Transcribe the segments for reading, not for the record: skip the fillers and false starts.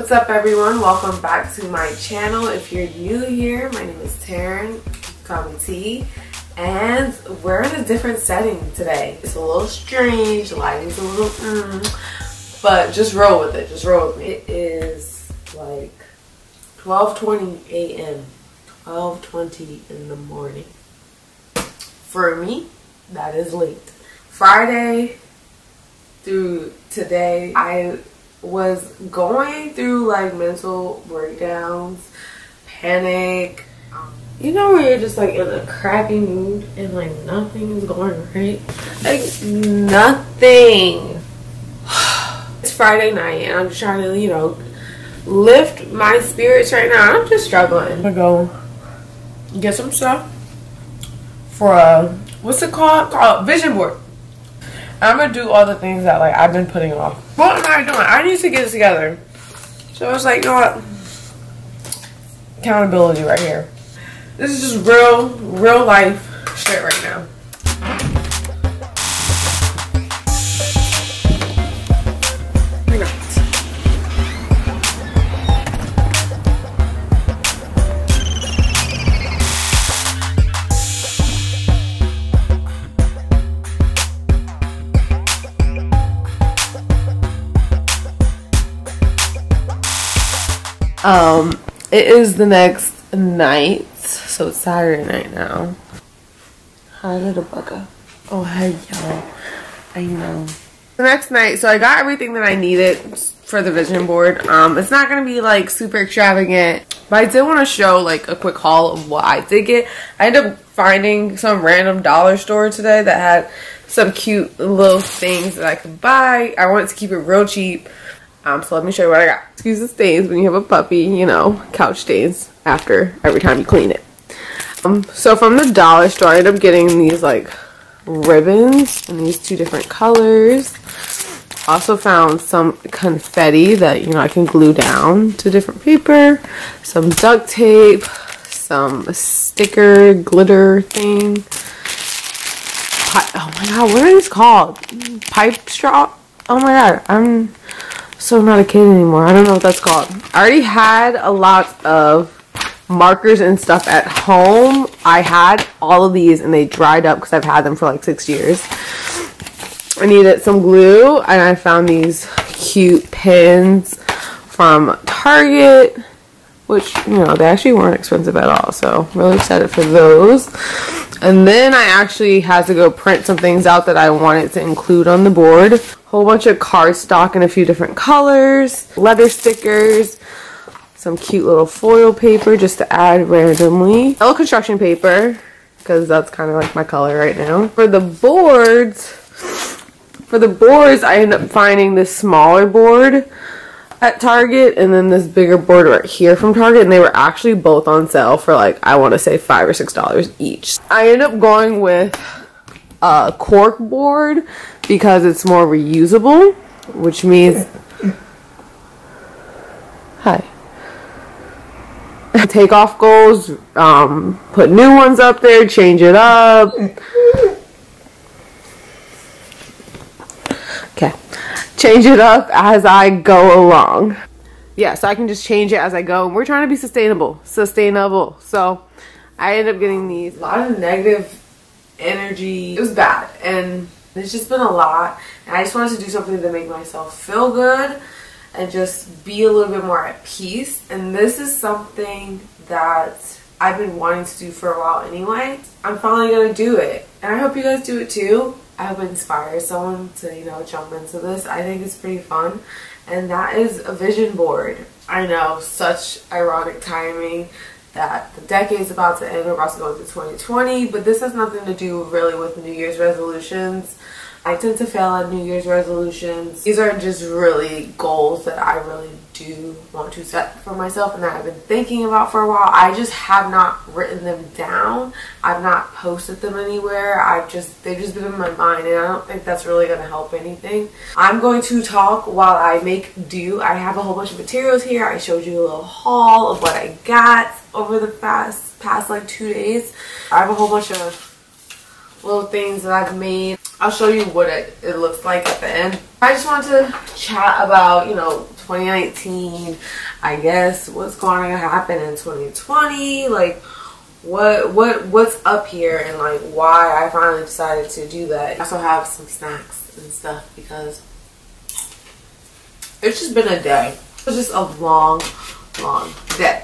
What's up everyone? Welcome back to my channel. If you're new here, my name is Taryn, call me T, and we're in a different setting today. It's a little strange, lighting's a little but just roll with it, just roll with me. It is like 12:20 a.m. 12:20 in the morning. For me, that is late. Friday through today, I was going through like mental breakdowns, panic. You know where you're just like in a crappy mood and like nothing is going right? Like nothing. It's Friday night and I'm just trying to, you know, lift my spirits right now. I'm just struggling. I'm gonna go get some stuff for a, what's it called? Called vision board. I'm gonna do all the things that like I've been putting off. What am I doing? I need to get it together. So I was like, you know what? Accountability right here. This is just real life shit right now. Why not? It is the next night, so it's Saturday night now. Hi, little bugger. Oh, hey, y'all. I know. The next night, so I got everything that I needed for the vision board. It's not gonna be like super extravagant, but I did want to show like a quick haul of what I did get. I ended up finding some random dollar store today that had some cute little things that I could buy. I wanted to keep it real cheap. So let me show you what I got. Excuse the stains when you have a puppy, you know, couch stains after every time you clean it. So from the dollar store, I ended up getting these like ribbons in these two different colors. Also found some confetti that, you know, I can glue down to different paper. Some duct tape, some sticker glitter thing. Oh my god, what are these called? Pipe straw? Oh my god, I'm so not a kid anymore. I don't know what that's called. I already had a lot of markers and stuff at home. I had all of these and they dried up because I've had them for like 6 years. I needed some glue and I found these cute pins from Target, which, you know, they actually weren't expensive at all. So I'm really excited for those. And then I actually had to go print some things out that I wanted to include on the board. Whole bunch of cardstock in a few different colors, leather stickers, some cute little foil paper just to add randomly, yellow construction paper because that's kind of like my color right now. For the boards, I ended up finding this smaller board at Target and then this bigger board right here from Target, and they were actually both on sale for like, I want to say $5 or $6 each. I ended up going with a cork board because it's more reusable, which means hi. Take off goals, put new ones up there, change it up. Okay, change it up as I go along. Yeah, so I can just change it as I go. And we're trying to be sustainable. So I ended up getting these. A lot of negative energy. It was bad and it's just been a lot. And I just wanted to do something to make myself feel good and just be a little bit more at peace. And this is something that I've been wanting to do for a while anyway. I'm finally gonna do it. And I hope you guys do it too. I hope it inspires someone to, you know, jump into this. I think it's pretty fun. And that is a vision board. I know, such ironic timing that the decade's about to end. We're about to go into 2020, but this has nothing to do really with New Year's resolutions. I tend to fail at New Year's resolutions. These are just really goals that I really do want to set for myself and that I've been thinking about for a while. I just have not written them down. I've not posted them anywhere. They've just been in my mind and I don't think that's really going to help anything. I'm going to talk while I make do. I have a whole bunch of materials here. I showed you a little haul of what I got over the past like 2 days. I have a whole bunch of little things that I've made. I'll show you what it looks like at the end. I just wanted to chat about, you know, 2019, I guess, what's going to happen in 2020, like what's up here, and like why I finally decided to do that. I also have some snacks and stuff because it's just been a day. It was just a long day.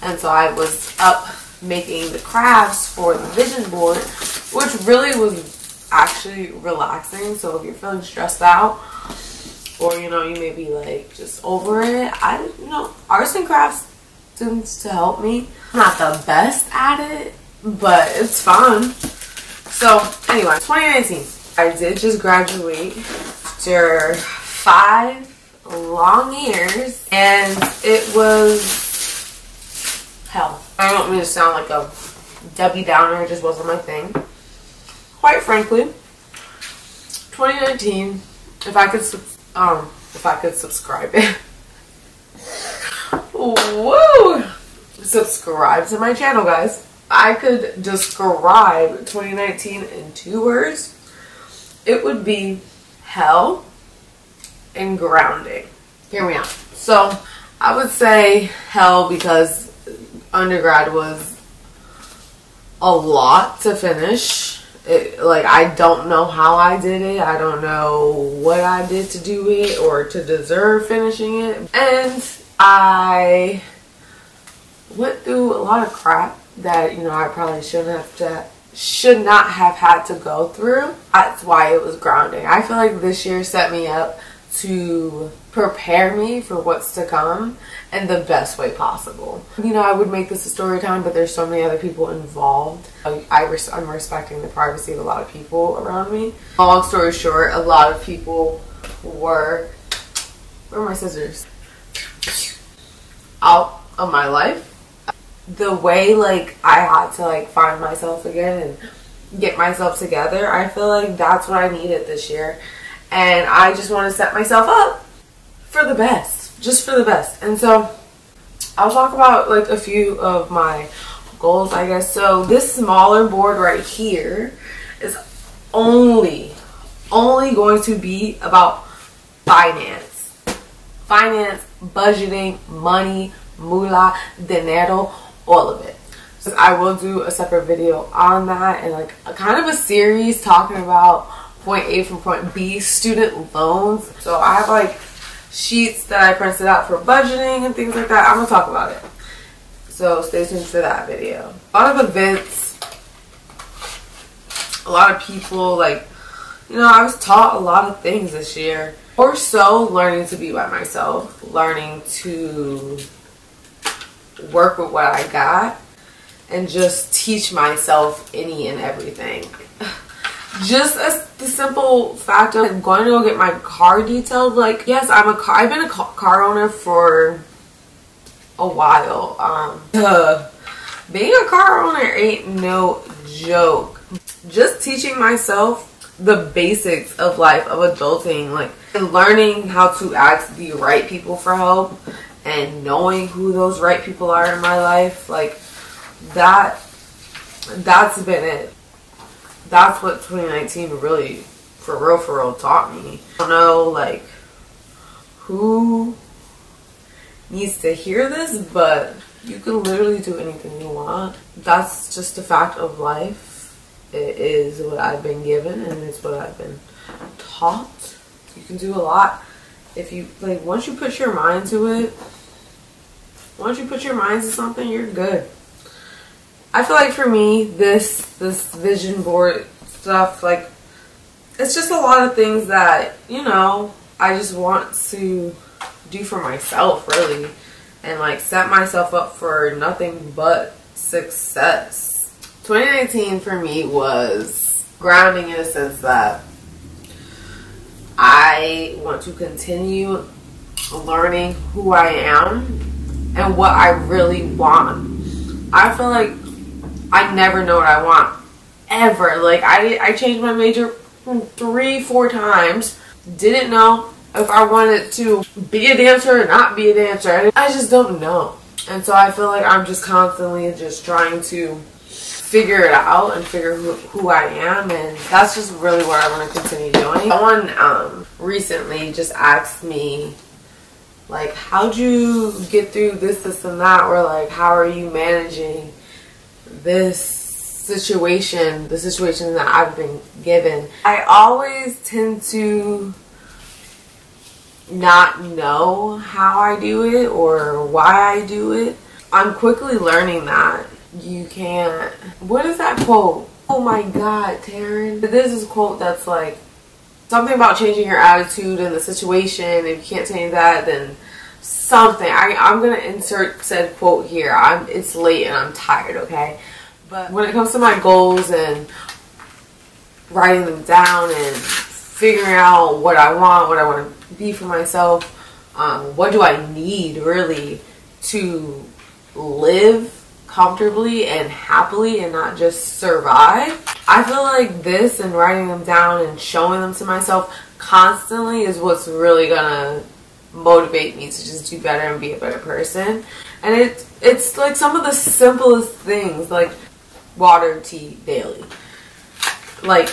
And so I was up making the crafts for the vision board, which really was actually relaxing. So if you're feeling stressed out, or you know, you may be like just over it, you know, arts and crafts tends to help me. I'm not the best at it, but it's fun. So anyway, 2019, I did just graduate after 5 long years, and it was hell. I don't mean to sound like a Debbie Downer, it just wasn't my thing. Quite frankly, 2019, if I could subscribe it. Woo! Subscribe to my channel, guys. I could describe 2019 in 2 words. It would be hell and grounding. Hear me out. So I would say hell because undergrad was a lot to finish. Like, I don't know how I did it. I don't know what I did to do it or to deserve finishing it. And I went through a lot of crap that, you know, I probably should not have had to go through. That's why it was grounding. I feel like this year set me up to prepare me for what's to come in the best way possible. You know, I would make this a story time, but there's so many other people involved. I'm respecting the privacy of a lot of people around me. Long story short, a lot of people were, where are my scissors? Out of my life. The way, like, I had to, like, find myself again and get myself together, I feel like that's what I needed this year. And I just want to set myself up for the best. Just for the best. And so, I'll talk about, like, a few of my goals, I guess. So, this smaller board right here is only going to be about finance. Finance, budgeting, money, moolah, dinero, all of it. So I will do a separate video on that, and like a kind of a series talking about point A from point B, student loans. So I have like sheets that I printed out for budgeting and things like that. I'm gonna talk about it. So stay tuned for that video. A lot of events, a lot of people, like, you know, I was taught a lot of things this year. More so learning to be by myself, learning to work with what I got, and just teach myself any and everything. Just the simple fact of going to go get my car detailed. Like, yes, I've been a car owner for a while. Being a car owner ain't no joke. Just teaching myself the basics of life, of adulting, like, and learning how to ask the right people for help and knowing who those right people are in my life, like, that's been it. That's what 2019 really, for real taught me. I don't know, like, who needs to hear this, but you can literally do anything you want. That's just a fact of life. It is what I've been given, and it's what I've been taught. You can do a lot if you, like, once you put your mind to it, once you put your mind to something, you're good. I feel like for me, this vision board stuff, like, it's just a lot of things that, you know, I just want to do for myself, really, and like set myself up for nothing but success. 2019 for me was grounding in a sense that I want to continue learning who I am and what I really want. I feel like I never know what I want, ever. Like, I changed my major 3-4 times. Didn't know if I wanted to be a dancer or not be a dancer. I just don't know. And so I feel like I'm just constantly just trying to figure it out and figure who I am, and that's just really what I want to continue doing. Someone recently just asked me, like, how'd you get through this and that, or like, how are you managing this situation, the situation that I've been given. I always tend to not know how I do it or why I do it. I'm quickly learning that you can't. What is that quote? Oh my God, Taryn. This is a quote that's like something about changing your attitude in the situation. If you can't change that, then something. I'm gonna insert said quote here. It's late and I'm tired, okay? But when it comes to my goals and writing them down and figuring out what I want to be for myself, what do I need really to live comfortably and happily and not just survive. I feel like this and writing them down and showing them to myself constantly is what's really gonna motivate me to just do better and be a better person. And it's like some of the simplest things, like water, tea daily. Like,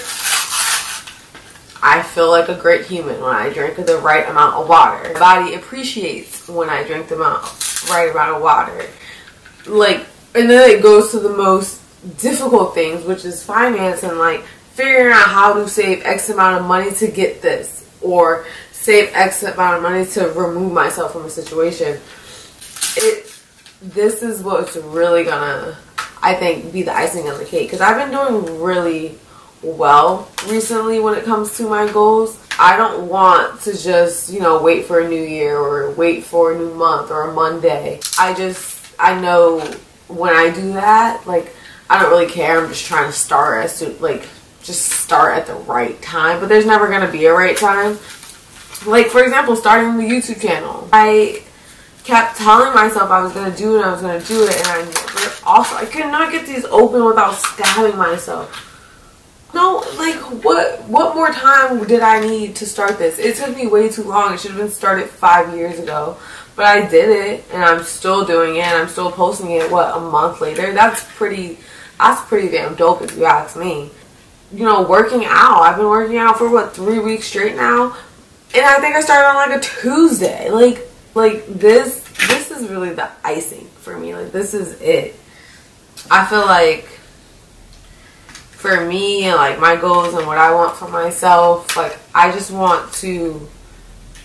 I feel like a great human when I drink the right amount of water. My body appreciates when I drink the right amount of water. Like, and then it goes to the most difficult things, which is finance and like figuring out how to save X amount of money to get this, or save X amount of money to remove myself from a situation. This is what's really gonna, I think, be the icing on the cake, because I've been doing really well recently when it comes to my goals. I don't want to just, you know, wait for a new year or wait for a new month or a Monday. I know when I do that, like, I don't really care. I'm just trying to start just start at the right time. But there's never going to be a right time. Like, for example, starting the YouTube channel. I kept telling myself I was going to do it and I was going to do it. And I could not get these open without stabbing myself. No, like, what more time did I need to start this? It took me way too long. It should have been started 5 years ago. But I did it, and I'm still doing it, and I'm still posting it, what, a month later? That's pretty damn dope if you ask me. You know, working out. I've been working out for, what, 3 weeks straight now? And I think I started on, like, a Tuesday. Like this is really the icing for me. Like, this is it. I feel like for me and, like, my goals and what I want for myself, like, I just want to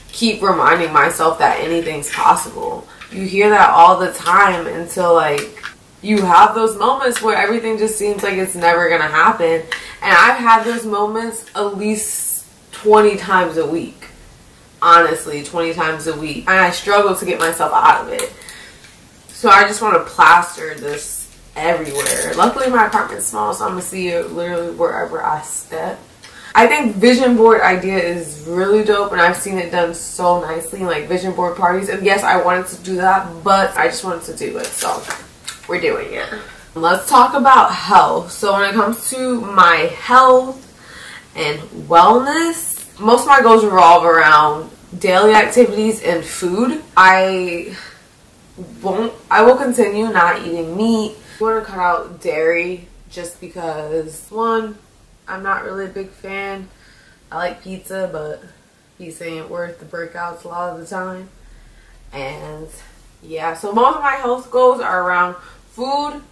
keep reminding myself that anything's possible. You hear that all the time until, like, you have those moments where everything just seems like it's never gonna happen. And I've had those moments at least 20 times a week. Honestly, 20 times a week. And I struggle to get myself out of it. So I just want to plaster this everywhere. Luckily my apartment's small, so I'm gonna see it literally wherever I step. I think vision board idea is really dope, and I've seen it done so nicely, like vision board parties. And yes, I wanted to do that, but I just wanted to do it, so we're doing it. Let's talk about health. So when it comes to my health and wellness, most of my goals revolve around daily activities and food. I will continue not eating meat. I want to cut out dairy just because, one, I'm not really a big fan. I like pizza, but pizza ain't worth the breakouts a lot of the time. And yeah, so most of my health goals are around food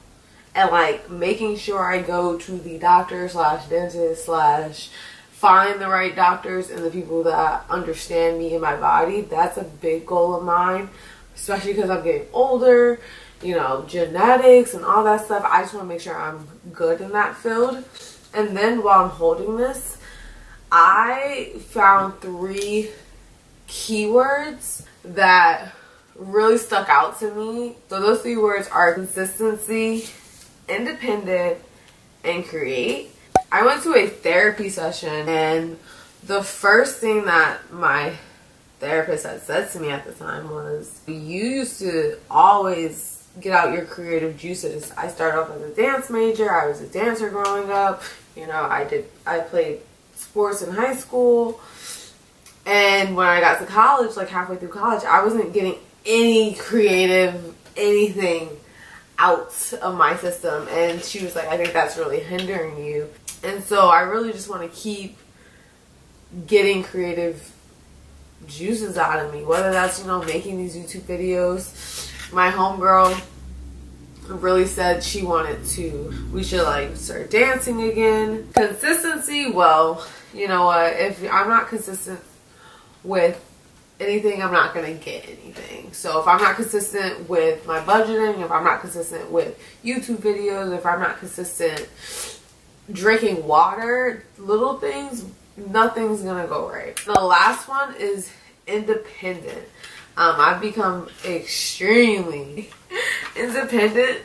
and like making sure I go to the doctor / dentist / find the right doctors and the people that understand me and my body. That's a big goal of mine, especially because I'm getting older, you know, genetics and all that stuff. I just want to make sure I'm good in that field. And then while I'm holding this, I found 3 keywords that really stuck out to me. So those 3 words are consistency, independent, and create. I went to a therapy session, and the first thing that my therapist had said to me at the time was, you used to always get out your creative juices. I started off as a dance major. I was a dancer growing up. You know, I played sports in high school. And when I got to college, like halfway through college, I wasn't getting any creative anything out of my system. And she was like, I think that's really hindering you. And so I really just want to keep getting creative juices out of me, whether that's, you know, making these YouTube videos. My homegirl really said she wanted we should like start dancing again. Consistency, well, you know what, if I'm not consistent with anything, I'm not gonna get anything. So if I'm not consistent with my budgeting, if I'm not consistent with YouTube videos, if I'm not consistent drinking water, little things, nothing's gonna go right. The last one is independent. I've become extremely independent,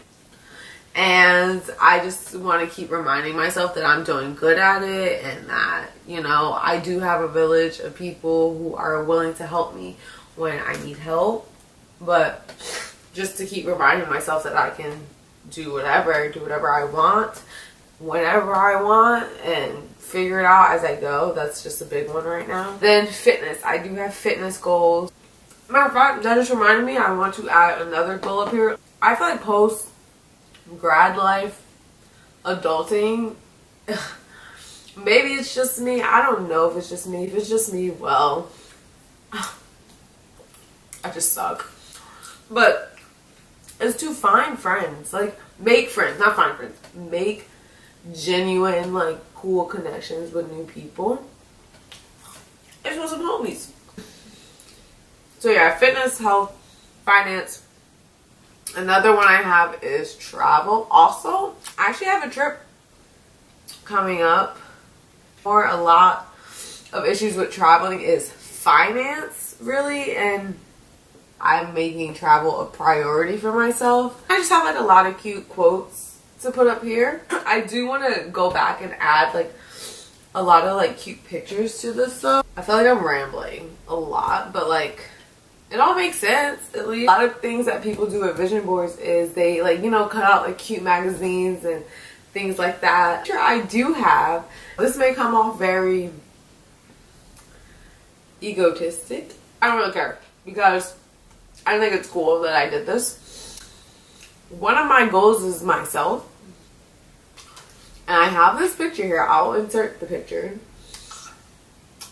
and I just want to keep reminding myself that I'm doing good at it, and that, you know, I do have a village of people who are willing to help me when I need help. But just to keep reminding myself that I can do whatever I want, whenever I want, and figure it out as I go. That's just a big one right now. Then fitness. I do have fitness goals. Matter of fact, that just reminded me, I want to add another goal up here. I feel like post grad life, adulting, maybe it's just me. I don't know if it's just me. If it's just me, well, I just suck. But it's to find friends, like make friends, not find friends, make genuine, like, cool connections with new people. It's with some homies. So yeah, fitness, health, finance. Another one I have is travel. Also, I actually have a trip coming up. For a lot of issues with traveling is finance, really, and I'm making travel a priority for myself. I just have like a lot of cute quotes to put up here. I do want to go back and add like a lot of like cute pictures to this though. I feel like I'm rambling a lot, but like it all makes sense. At least a lot of things that people do with vision boards is they, like, you know, cut out like cute magazines and things like that. Sure, I do have. This may come off very egotistic. I don't really care because I think it's cool that I did this. One of my goals is myself. And I have this picture here. I'll insert the picture.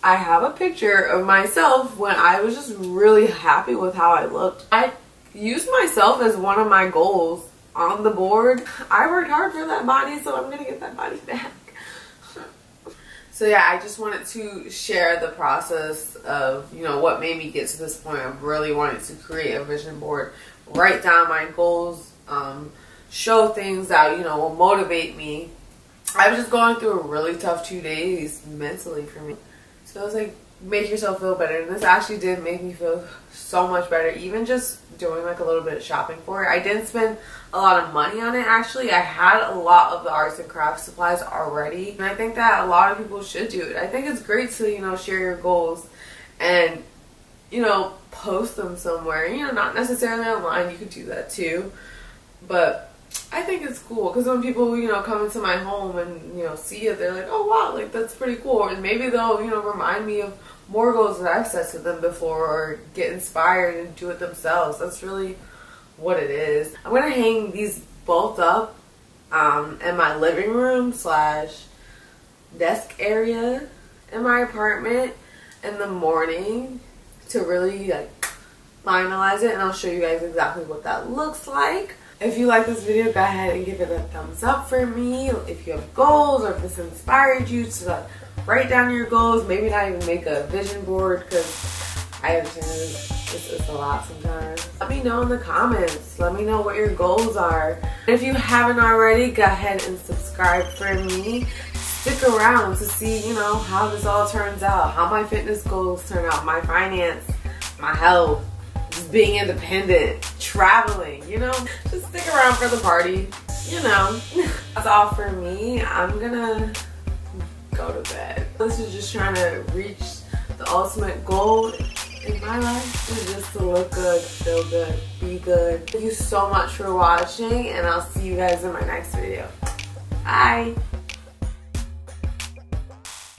I have a picture of myself when I was just really happy with how I looked. I used myself as one of my goals on the board. I worked hard for that body, so I'm gonna get that body back. So yeah, I just wanted to share the process of, you know, what made me get to this point of really wanting to create a vision board, write down my goals, show things that, you know, will motivate me. I was just going through a really tough 2 days mentally for me. So I was like, make yourself feel better. And this actually did make me feel so much better. Even just doing like a little bit of shopping for it. I didn't spend a lot of money on it actually. I had a lot of the arts and crafts supplies already. And I think that a lot of people should do it. I think it's great to, you know, share your goals and, you know, post them somewhere. You know, not necessarily online. You could do that too. But I think it's cool because when people, you know, come into my home and, you know, see it, they're like, oh wow, like that's pretty cool. And maybe they'll, you know, remind me of more goals that I've set to them before, or get inspired and do it themselves. That's really what it is. I'm gonna hang these both up in my living room / desk area in my apartment in the morning to really like finalize it, and I'll show you guys exactly what that looks like. If you like this video, go ahead and give it a thumbs up for me. If you have goals, or if this inspired you to like write down your goals, maybe not even make a vision board, because I understand this is a lot sometimes. Let me know in the comments. Let me know what your goals are. If you haven't already, go ahead and subscribe for me. Stick around to see, you know, how this all turns out, how my fitness goals turn out, my finance, my health, just being independent, traveling, you know. Just stick around for the party, you know. That's all for me. I'm gonna go to bed. This is just trying to reach the ultimate goal in my life, is just to look good, feel good, be good. Thank you so much for watching, and I'll see you guys in my next video. Bye.